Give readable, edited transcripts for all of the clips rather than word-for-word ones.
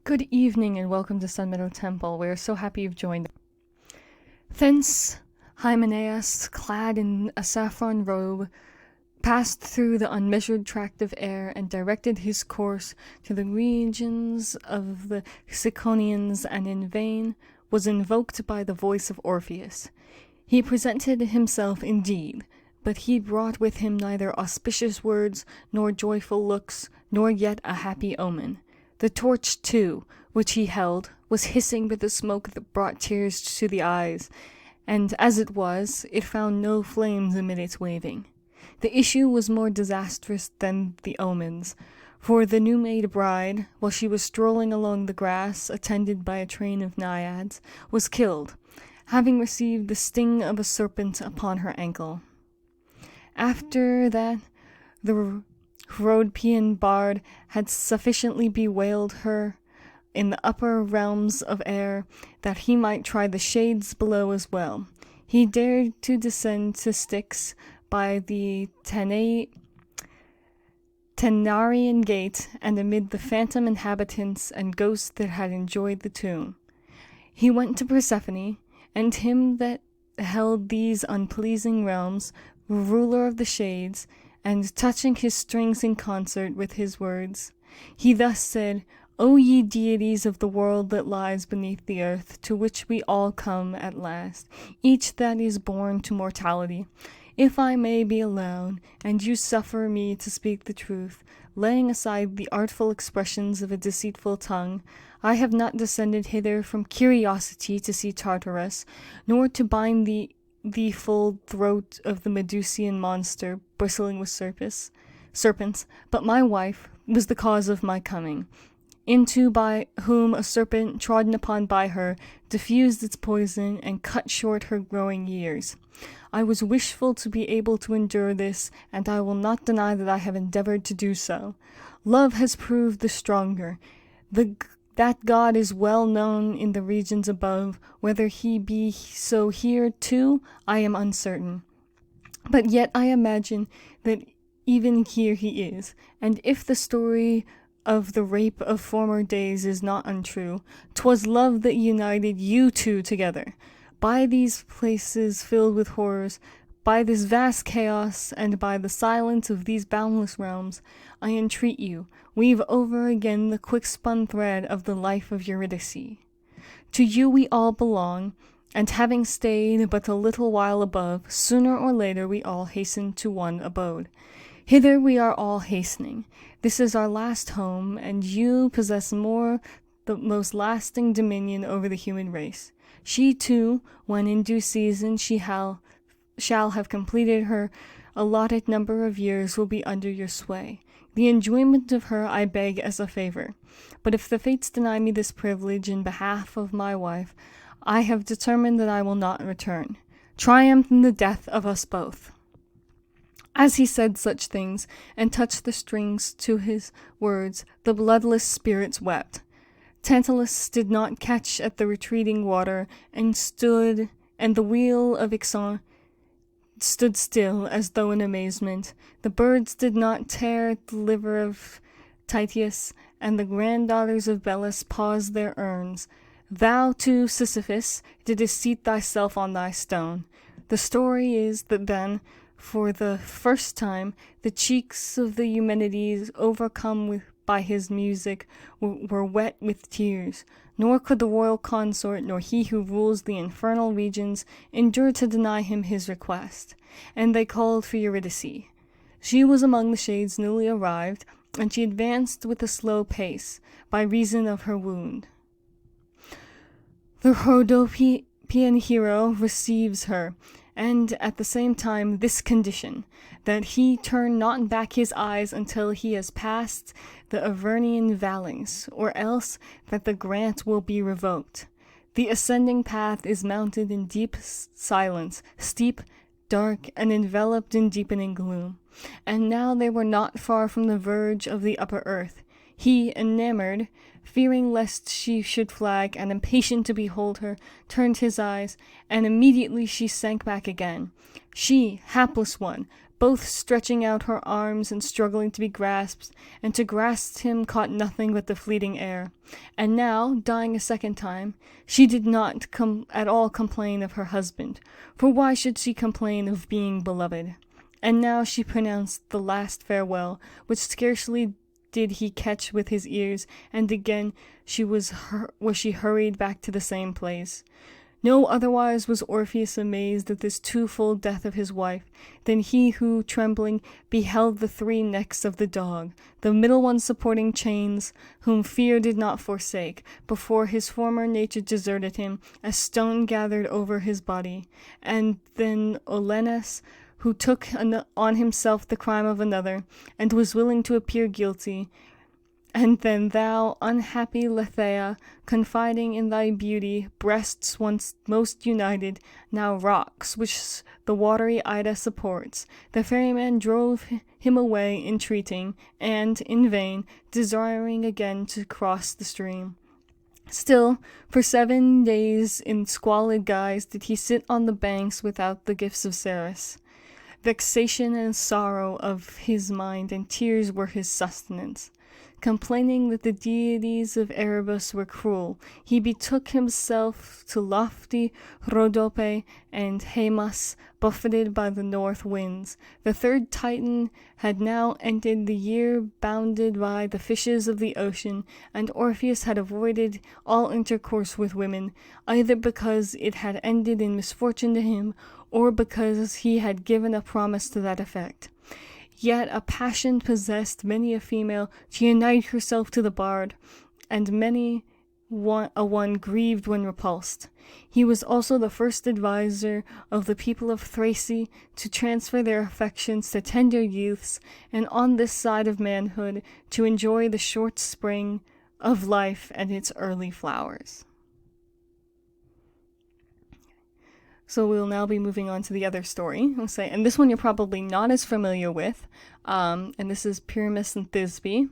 Good evening and welcome to Sun Meadow Temple. We are so happy you've joined. Thence Hymenaeus, clad in a saffron robe, passed through the unmeasured tract of air and directed his course to the regions of the Ciconians, and in vain was invoked by the voice of Orpheus. He presented himself indeed, but he brought with him neither auspicious words, nor joyful looks, nor yet a happy omen. The torch, too, which he held, was hissing with a smoke that brought tears to the eyes, and as it was, it found no flames amid its waving. The issue was more disastrous than the omens, for the new-made bride, while she was strolling along the grass, attended by a train of naiads, was killed, having received the sting of a serpent upon her ankle. After that, the Rhodopean bard had sufficiently bewailed her in the upper realms of air that he might try the shades below as well. He dared to descend to Styx by the Tenarian gate, and amid the phantom inhabitants and ghosts that had enjoyed the tomb. He went to Persephone, and him that held these unpleasing realms, ruler of the shades, and touching his strings in concert with his words, he thus said, O ye deities of the world that lies beneath the earth, to which we all come at last, each that is born to mortality, if I may be allowed, and you suffer me to speak the truth, laying aside the artful expressions of a deceitful tongue, I have not descended hither from curiosity to see Tartarus, nor to bind the full throat of the Medusian monster bristling with serpents, but my wife was the cause of my coming, into by whom a serpent trodden upon by her diffused its poison and cut short her growing years. I was wishful to be able to endure this, and I will not deny that I have endeavored to do so. Love has proved the stronger. That God is well known in the regions above. Whether he be so here too, I am uncertain. But yet I imagine that even here he is, and if the story of the rape of former days is not untrue, 'twas love that united you two together. By these places filled with horrors, by this vast chaos, and by the silence of these boundless realms, I entreat you, weave over again the quick-spun thread of the life of Eurydice. To you we all belong, and having stayed but a little while above, sooner or later we all hasten to one abode. Hither we are all hastening. This is our last home, and you possess the most lasting dominion over the human race. She too, when in due season she shall have completed her allotted number of years, will be under your sway. The enjoyment of her I beg as a favor, but if the fates deny me this privilege in behalf of my wife, I have determined that I will not return. Triumph in the death of us both. As he said such things, and touched the strings to his words, the bloodless spirits wept. Tantalus did not catch at the retreating water, and the wheel of Ixion stood still, as though in amazement. The birds did not tear at the liver of Tityus, and the granddaughters of Belus paused their urns. Thou, too, Sisyphus, didst seat thyself on thy stone. The story is that then, for the first time, the cheeks of the Eumenides, overcome by his music, were wet with tears. Nor could the royal consort, nor he who rules the infernal regions, endure to deny him his request. And they called for Eurydice. She was among the shades newly arrived, and she advanced with a slow pace, by reason of her wound. The Rhodopean hero receives her, and at the same time this condition, that he turn not back his eyes until he has passed the Avernian valleys, or else that the grant will be revoked. The ascending path is mounted in deep silence, steep, dark, and enveloped in deepening gloom. And now they were not far from the verge of the upper earth. He, enamored, fearing lest she should flag, and impatient to behold her, turned his eyes, and immediately she sank back again. She, hapless one, both stretching out her arms and struggling to be grasped, and to grasp him caught nothing but the fleeting air. And now, dying a second time, she did not at all complain of her husband, for why should she complain of being beloved? And now she pronounced the last farewell, which scarcely did he catch with his ears, and again she hurried back to the same place. No otherwise was Orpheus amazed at this twofold death of his wife, than he who, trembling, beheld the three necks of the dog, the middle one supporting chains, whom fear did not forsake, before his former nature deserted him, a stone gathered over his body, and then Olenus, who took on himself the crime of another, and was willing to appear guilty. And then thou, unhappy Letheia, confiding in thy beauty, breasts once most united, now rocks, which the watery Ida supports. The ferryman drove him away, entreating, and, in vain, desiring again to cross the stream. Still, for 7 days in squalid guise did he sit on the banks without the gifts of Ceres. Vexation and sorrow of his mind and tears were his sustenance. Complaining that the deities of Erebus were cruel, he betook himself to lofty Rhodope and Haemus, buffeted by the north winds. The third Titan had now ended the year bounded by the fishes of the ocean, and Orpheus had avoided all intercourse with women, either because it had ended in misfortune to him, or because he had given a promise to that effect. Yet a passion possessed many a female to unite herself to the bard, and many a one grieved when repulsed. He was also the first adviser of the people of Thrace to transfer their affections to tender youths, and on this side of manhood to enjoy the short spring of life and its early flowers. So we'll now be moving on to the other story. I'll say, and this one you're probably not as familiar with, and this is Pyramus and Thisbe.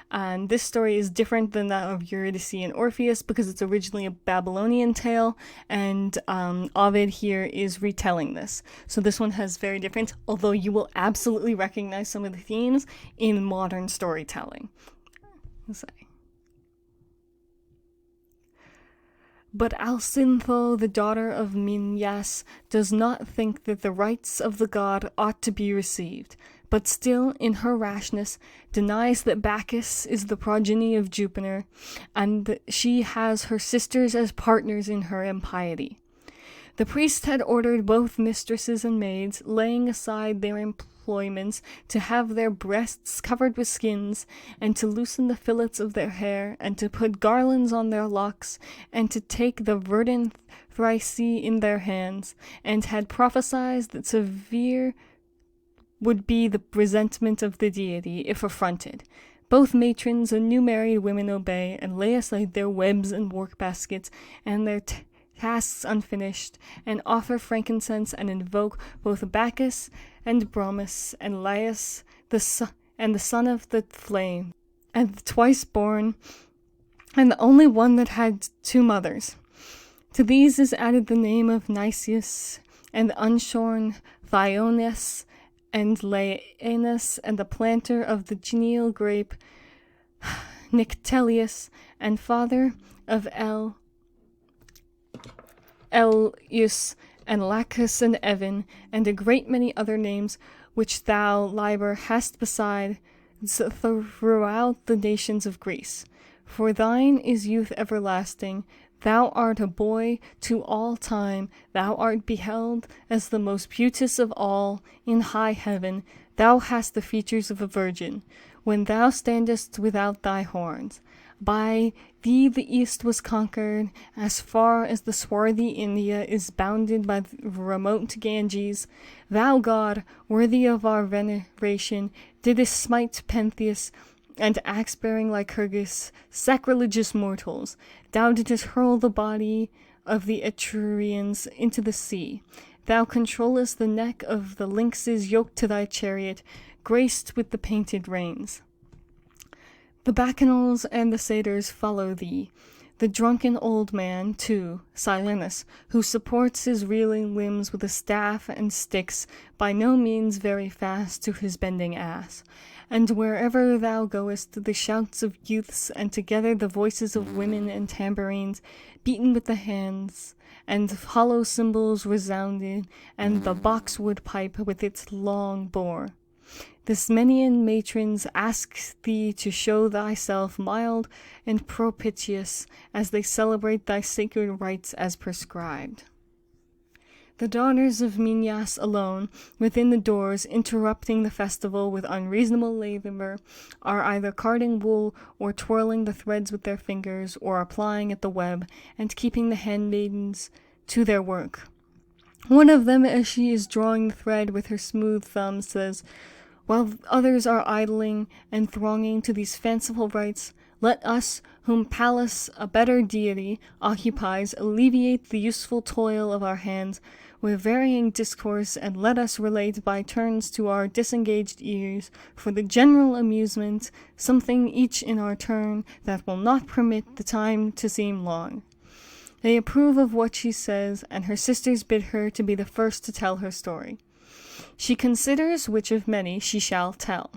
And this story is different than that of Eurydice and Orpheus because it's originally a Babylonian tale, and Ovid here is retelling this. So this one has very different, although you will absolutely recognize some of the themes in modern storytelling. I'll say. But Alcintho, the daughter of Minyas, does not think that the rights of the god ought to be received, but still, in her rashness, denies that Bacchus is the progeny of Jupiter, and that she has her sisters as partners in her impiety. The priest had ordered both mistresses and maids, laying aside their employments, to have their breasts covered with skins, and to loosen the fillets of their hair, and to put garlands on their locks, and to take the verdant Thrace in their hands, and had prophesied that severe would be the resentment of the deity if affronted. Both matrons and new married women obey, and lay aside their webs and work baskets, and their tasks unfinished, and offer frankincense and invoke both Bacchus and Bromus and Laius the son of the flame, and the twice born, and the only one that had 2 mothers. To these is added the name of Nicias, and the unshorn Thyonis, and Laenus, and the planter of the genial grape Nictelius, and father of Eleus, and Lacus, and Evan, and a great many other names which thou, Liber, hast beside throughout the nations of Greece. For thine is youth everlasting, thou art a boy to all time, thou art beheld as the most beauteous of all in high heaven, thou hast the features of a virgin, when thou standest without thy horns. By thee the east was conquered, as far as the swarthy India is bounded by the remote Ganges. Thou, God, worthy of our veneration, didst smite Pentheus, and axe-bearing Lycurgus, sacrilegious mortals. Thou didst hurl the body of the Etrurians into the sea. Thou controllest the neck of the lynxes yoked to thy chariot, graced with the painted reins. The Bacchanals and the satyrs follow thee. The drunken old man, too, Silenus, who supports his reeling limbs with a staff and sticks by no means very fast to his bending ass. And wherever thou goest, the shouts of youths, and together the voices of women and tambourines, beaten with the hands, and hollow cymbals resounded, and the boxwood pipe with its long bore. The Smenian matrons ask thee to show thyself mild and propitious as they celebrate thy sacred rites as prescribed. The daughters of Minyas alone, within the doors, interrupting the festival with unreasonable labor, are either carding wool, or twirling the threads with their fingers, or are plying at the web, and keeping the handmaidens to their work. One of them, as she is drawing the thread with her smooth thumb, says, "While others are idling and thronging to these fanciful rites, let us, whom Pallas, a better deity, occupies, alleviate the useful toil of our hands with varying discourse, and let us relate by turns to our disengaged ears, for the general amusement, something each in our turn that will not permit the time to seem long." They approve of what she says, and her sisters bid her to be the first to tell her story. She considers which of many she shall tell,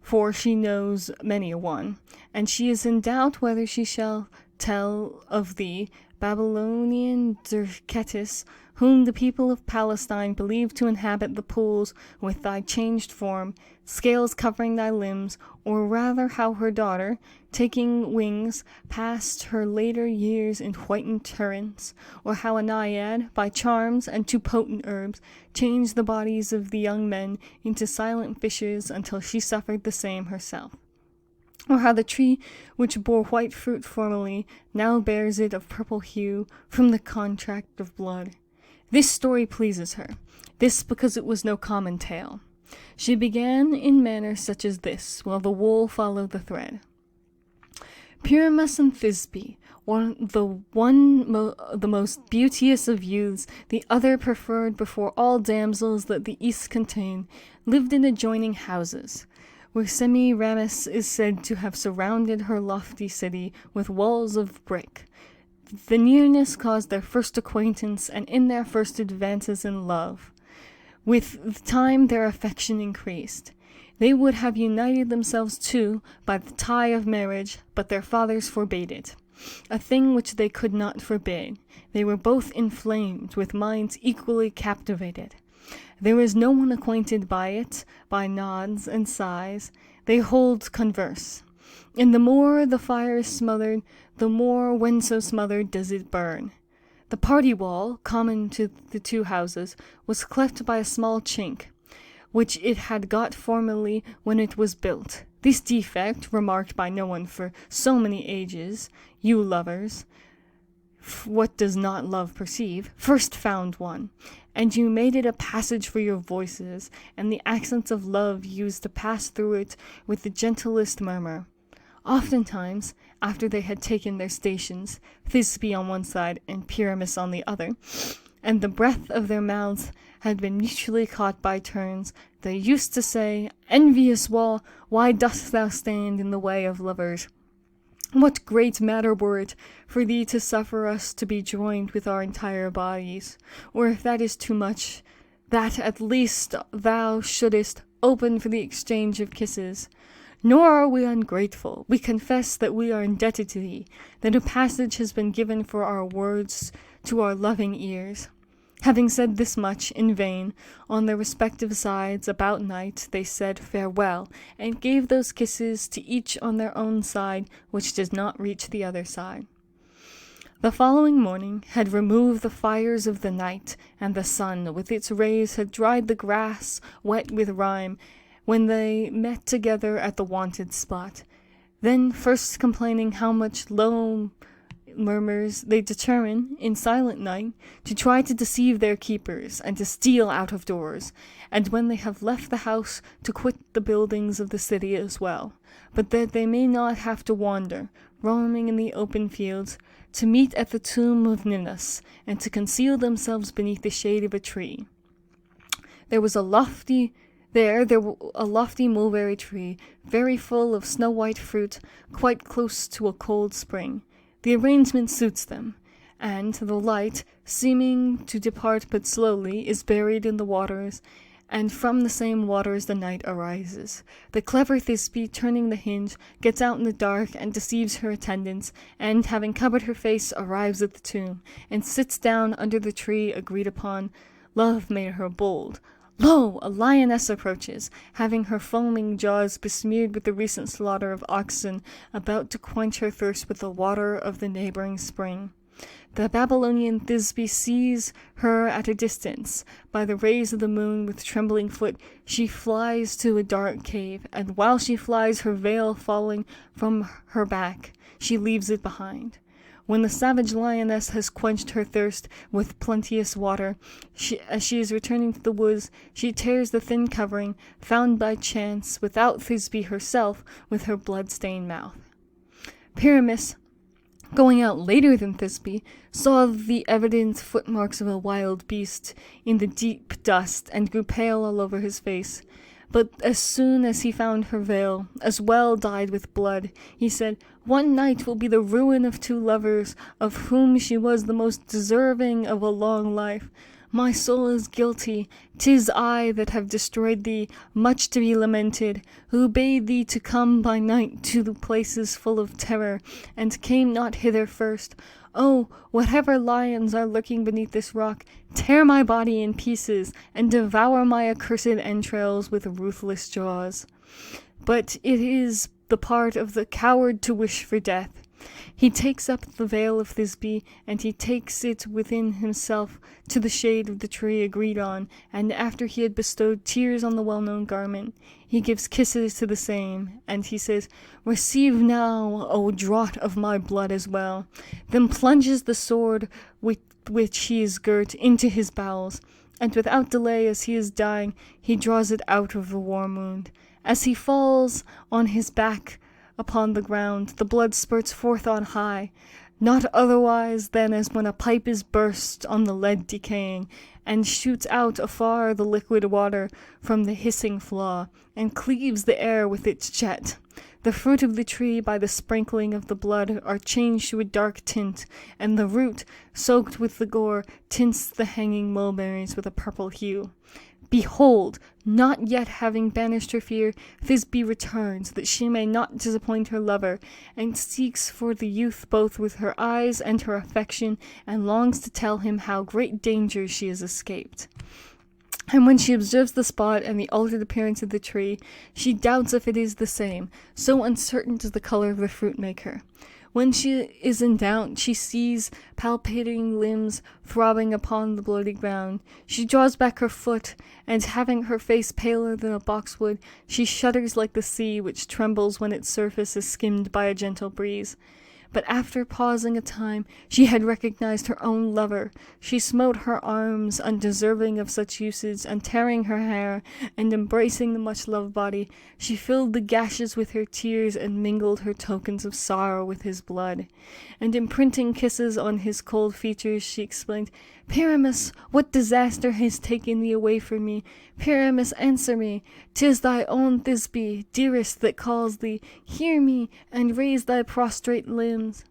for she knows many a one, and she is in doubt whether she shall tell of the Babylonian Dercetus, whom the people of Palestine believe to inhabit the pools with thy changed form, scales covering thy limbs, or rather how her daughter, taking wings, passed her later years in whitened torrents, or how a naiad, by charms and too potent herbs, changed the bodies of the young men into silent fishes until she suffered the same herself. Or how the tree which bore white fruit formerly now bears it of purple hue from the contract of blood. This story pleases her, this because it was no common tale. She began in manner such as this, while the wool followed the thread. Pyramus and Thisbe, the most beauteous of youths, the other preferred before all damsels that the East contain, lived in adjoining houses, where Semiramis is said to have surrounded her lofty city with walls of brick. The nearness caused their first acquaintance, and in their first advances in love. With time their affection increased. They would have united themselves too by the tie of marriage, but their fathers forbade it, a thing which they could not forbid. They were both inflamed, with minds equally captivated. There is no one acquainted by it, by nods and sighs. They hold converse. And the more the fire is smothered, the more, when so smothered, does it burn. The party wall, common to the two houses, was cleft by a small chink, which it had got formerly when it was built. This defect, remarked by no one for so many ages, you lovers, what does not love perceive, first found one, and you made it a passage for your voices, and the accents of love used to pass through it with the gentlest murmur. Oftentimes, after they had taken their stations, Thisbe on one side and Pyramus on the other, and the breath of their mouths had been mutually caught by turns, they used to say, "Envious wall, why dost thou stand in the way of lovers? What great matter were it for thee to suffer us to be joined with our entire bodies? Or if that is too much, that at least thou shouldest open for the exchange of kisses. Nor are we ungrateful. We confess that we are indebted to thee, that a passage has been given for our words to our loving ears." Having said this much in vain, on their respective sides, about night, they said farewell, and gave those kisses to each on their own side, which does not reach the other side. The following morning had removed the fires of the night, and the sun with its rays had dried the grass wet with rime, when they met together at the wonted spot. Then, first complaining how much low murmurs, they determine, in silent night, to try to deceive their keepers, and to steal out of doors, and when they have left the house, to quit the buildings of the city as well, but that they may not have to wander, roaming in the open fields, to meet at the tomb of Ninus, and to conceal themselves beneath the shade of a tree. There was a lofty mulberry tree, very full of snow-white fruit, quite close to a cold spring. The arrangement suits them, and the light, seeming to depart but slowly, is buried in the waters, and from the same waters the night arises. The clever Thisbe, turning the hinge, gets out in the dark and deceives her attendants, and having covered her face, arrives at the tomb, and sits down under the tree agreed upon. Love made her bold. Lo! A lioness approaches, having her foaming jaws besmeared with the recent slaughter of oxen, about to quench her thirst with the water of the neighboring spring. The Babylonian Thisbe sees her at a distance. By the rays of the moon, with trembling foot, she flies to a dark cave, and while she flies, her veil falling from her back, she leaves it behind. When the savage lioness has quenched her thirst with plenteous water, as she is returning to the woods, she tears the thin covering, found by chance, without Thisbe herself, with her blood-stained mouth. Pyramus, going out later than Thisbe, saw the evident footmarks of a wild beast in the deep dust, and grew pale all over his face. But as soon as he found her veil, as well dyed with blood, he said, "One night will be the ruin of two lovers, of whom she was the most deserving of a long life. My soul is guilty, 'tis I that have destroyed thee, much to be lamented, who bade thee to come by night to the places full of terror, and came not hither first. Oh, whatever lions are lurking beneath this rock, tear my body in pieces, and devour my accursed entrails with ruthless jaws." But it is the part of the coward to wish for death. He takes up the veil of Thisbe, and he takes it within himself to the shade of the tree agreed on, and after he had bestowed tears on the well-known garment, he gives kisses to the same, and he says, "Receive now, O draught of my blood as well," then plunges the sword with which he is girt into his bowels, and without delay, as he is dying, he draws it out of the warm wound. As he falls on his back upon the ground, the blood spurts forth on high, not otherwise than as when a pipe is burst on the lead decaying, and shoots out afar the liquid water from the hissing flaw, and cleaves the air with its jet. The fruit of the tree, by the sprinkling of the blood, are changed to a dark tint, and the root, soaked with the gore, tints the hanging mulberries with a purple hue. Behold, not yet having banished her fear, Thisbe returns, that she may not disappoint her lover, and seeks for the youth both with her eyes and her affection, and longs to tell him how great dangers she has escaped. And when she observes the spot and the altered appearance of the tree, she doubts if it is the same, so uncertain does the color of the fruit make her. When she is in doubt, she sees palpitating limbs throbbing upon the bloody ground. She draws back her foot, and having her face paler than a boxwood, she shudders like the sea, which trembles when its surface is skimmed by a gentle breeze. But after pausing a time, she had recognized her own lover. She smote her arms, undeserving of such usage, and tearing her hair, and embracing the much-loved body, she filled the gashes with her tears, and mingled her tokens of sorrow with his blood. And imprinting kisses on his cold features, she exclaimed, "Pyramus, what disaster has taken thee away from me? Pyramus, answer me. 'Tis thy own Thisbe, dearest, that calls thee. Hear me, and raise thy prostrate limbs."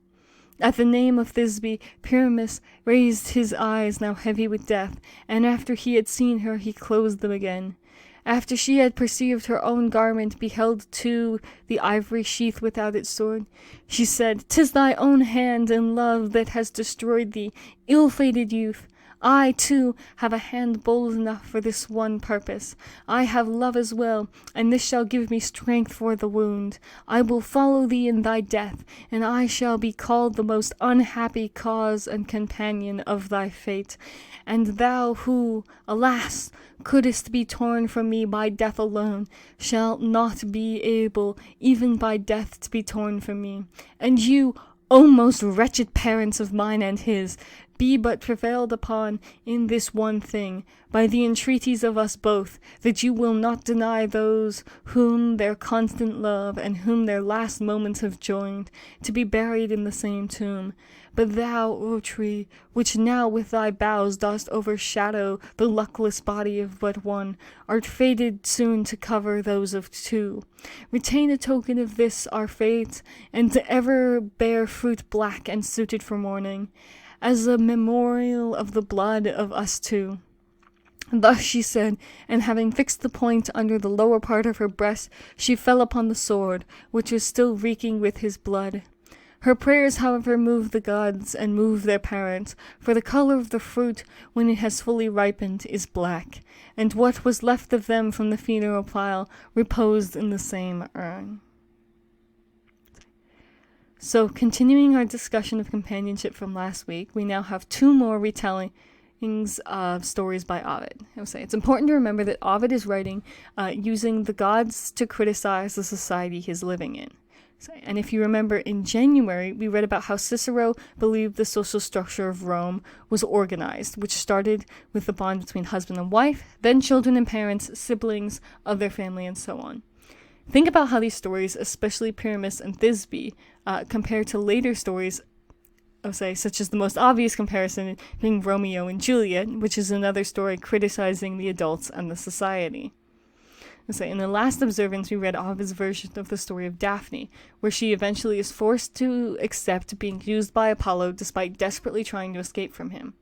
At the name of Thisbe, Pyramus raised his eyes, now heavy with death, and after he had seen her, he closed them again. After she had perceived her own garment, beheld too the ivory sheath without its sword, she said, "'Tis thy own hand and love that has destroyed thee, ill-fated youth. I, too, have a hand bold enough for this one purpose. I have love as well, and this shall give me strength for the wound. I will follow thee in thy death, and I shall be called the most unhappy cause and companion of thy fate. And thou who, alas, couldst be torn from me by death alone, shalt not be able even by death to be torn from me. And you, O most wretched parents of mine and his, be but prevailed upon in this one thing, by the entreaties of us both, that you will not deny those whom their constant love and whom their last moments have joined, to be buried in the same tomb. But thou, O tree, which now with thy boughs dost overshadow the luckless body of but one, art fated soon to cover those of two. Retain a token of this our fate, and to ever bear fruit black and suited for mourning, as a memorial of the blood of us two. Thus she said, and having fixed the point under the lower part of her breast, she fell upon the sword, which was still reeking with his blood. Her prayers, however, moved the gods and moved their parents, for the color of the fruit, when it has fully ripened, is black, and what was left of them from the funeral pile reposed in the same urn. So, continuing our discussion of companionship from last week, we now have two more retellings of stories by Ovid. I would say it's important to remember that Ovid is writing using the gods to criticize the society he's living in. And if you remember, in January, we read about how Cicero believed the social structure of Rome was organized, which started with the bond between husband and wife, then children and parents, siblings of their family, and so on. Think about how these stories, especially Pyramus and Thisbe, compare to later stories, such as the most obvious comparison being Romeo and Juliet, which is another story criticizing the adults and the society. In the last Observance, we read Ovid's version of the story of Daphne, where she eventually is forced to accept being used by Apollo despite desperately trying to escape from him.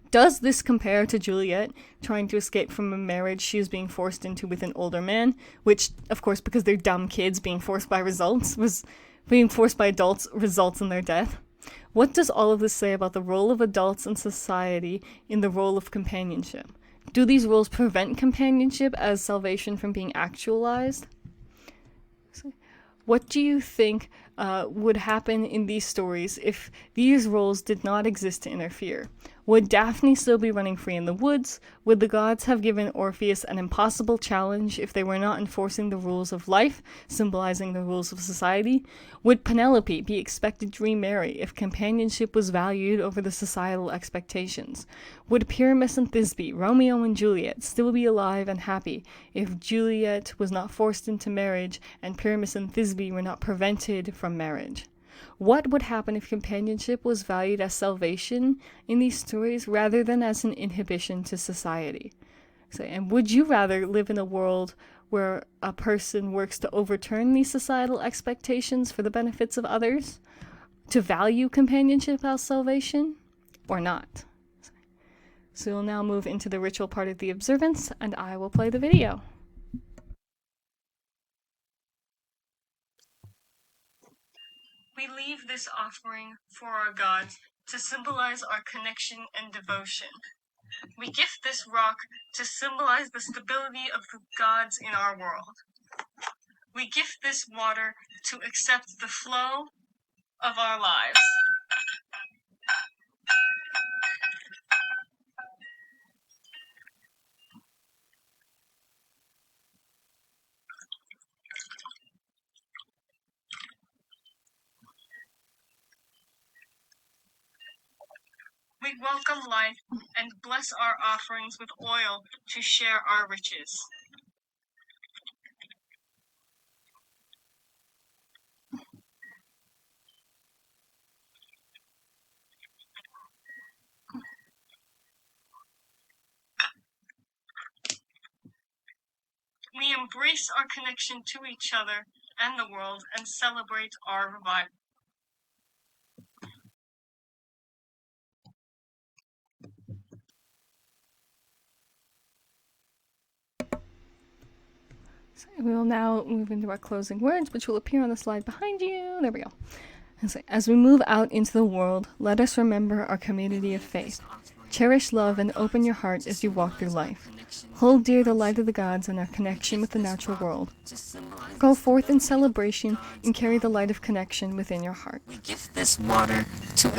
Does this compare to Juliet trying to escape from a marriage she is being forced into with an older man, which, of course, because they're dumb kids, being forced by adults results in their death? What does all of this say about the role of adults in society in the role of companionship? Do these roles prevent companionship as salvation from being actualized? What do you think would happen in these stories if these roles did not exist to interfere? Would Daphne still be running free in the woods? Would the gods have given Orpheus an impossible challenge if they were not enforcing the rules of life, symbolizing the rules of society? Would Penelope be expected to remarry if companionship was valued over the societal expectations? Would Pyramus and Thisbe, Romeo and Juliet, still be alive and happy if Juliet was not forced into marriage and Pyramus and Thisbe were not prevented from marriage? What would happen if companionship was valued as salvation in these stories rather than as an inhibition to society? And would you rather live in a world where a person works to overturn these societal expectations for the benefits of others, to value companionship as salvation, or not? So we'll now move into the ritual part of the observance, and I will play the video. We leave this offering for our gods to symbolize our connection and devotion. We gift this rock to symbolize the stability of the gods in our world. We gift this water to accept the flow of our lives. We welcome life and bless our offerings with oil to share our riches. We embrace our connection to each other and the world and celebrate our revival. So we will now move into our closing words, which will appear on the slide behind you. There we go. As we move out into the world, let us remember our community of faith. Cherish love and open your heart as you walk through life. Hold dear the light of the gods and our connection with the natural world. Go forth in celebration and carry the light of connection within your heart. We give this water to